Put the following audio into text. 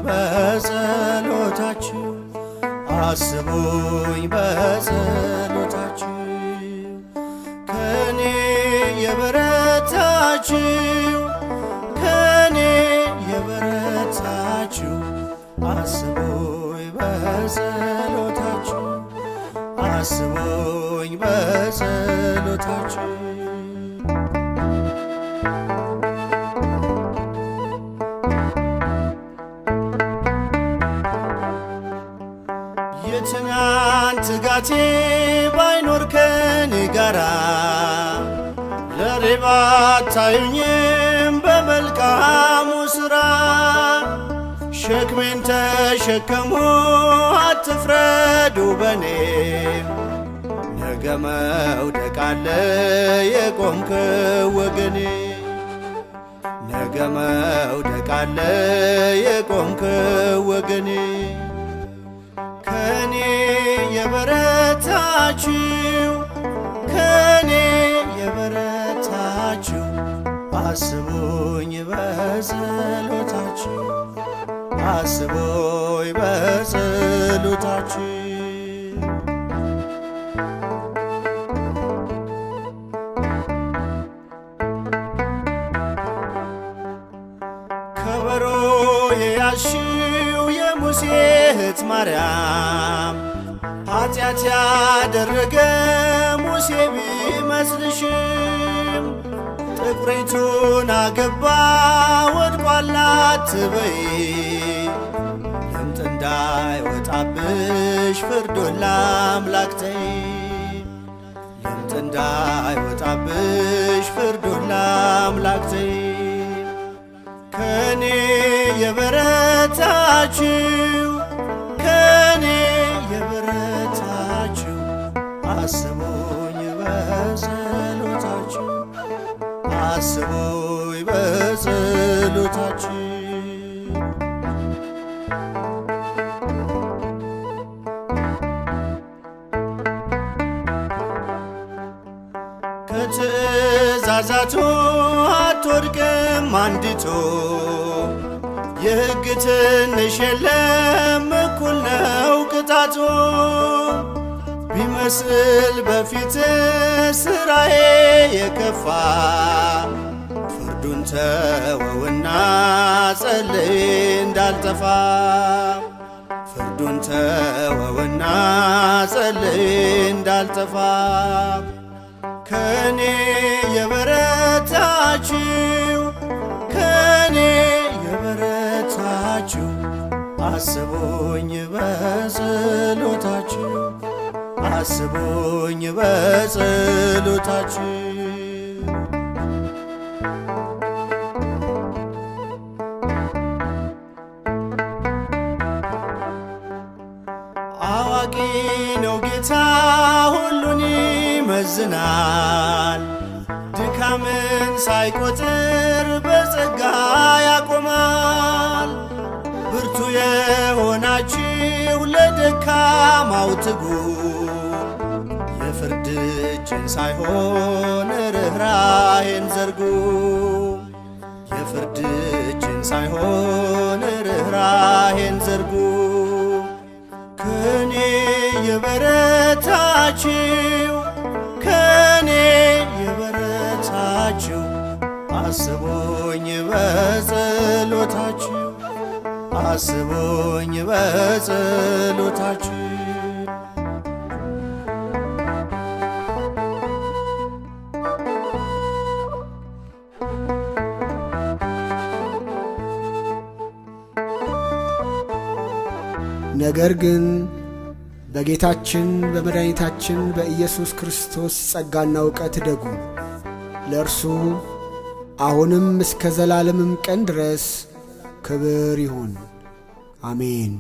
በጸሎታችሁ አስቡኝ በጸሎታችሁ ከኔ የበረታችሁ ከኔ የበረታችሁ አስቡኝ በጸሎታችሁ አስቡኝ በጸሎታችሁ የትናንት ትጋቴ ባይኖር ከኔ ጋራ ለሬ ባታዩኝም በመልካሙ ሥራ ሸክሜን ተሸከሙ አትፍረዱ በኔ ነገ መውደቅ አለ የቆምከው ወገኔ ነገ መውደቅ አለ የቆምከው ወገኔ ከኔ የበረታችሁ ከኔ የበረታችሁ አስቡኝ በጸሎታችሁ አስቡኝ በጸሎታችሁ ከበሮ የያዝሽው የሙሴ እህት ማርያም ኃጢአት ያደረገ ሙሴ ቢመስልሽም ጥቁሪቱን አገባ ወድቋል አትበይ ለምጥ እንዳይወጣብሽ ፍርዱን ለአምላክ ተይ ለምጥ እንዳይወጣብሽ ፍርዱን ለአምላክ ተይ ከኔ የበረታችሁ ከኔ የበረታችሁ አስቡኝ በጸሎታችሁ አስቡኝ በጸሎታችሁ ከትእዛዛቱ አትወድቅም አንዲቱ የሕግ ትንሽ የለም እኩል ነው ቅጣቱ ቢመስል በፊት ሥራዬ የከፋ ፍርዱን ተወውና ጸልይ እንዳልጠፋ ፍርዱን ተወውና ጸልይ እንዳልጠፋ ከኔ የበረታችሁ ከኔ የበረታችሁ አስቡኝ በጸሎታችሁ አስቡኝ በጸሎታችሁ አዋቂ ነው ጌታ ሁሉን ይመዝናል ድካምን ሳይቆጥር በጸጋ ያቆማል ብርቱ የሆናችሁ ለደካማው ትጉ የፍርድ እጅን ሳይሆን ርኅራኄን ዘርጉ የፍርድ እጅን ሳይሆን ርኅራኄን ዘርጉ ከኔ የበረታችሁ ከኔ የበረታችሁ አስቡኝ በጸሎታችሁ አስቡኝ በጸሎታችሁ ነገር ግን በጌታችን በመድኃኒታችን በኢየሱስ ክርስቶስ ጸጋና ዕውቀት እደጉ። ለእርሱ አሁንም እስከ ዘላለምም ቀን ድረስ ክብር ይሁን፣ አሜን።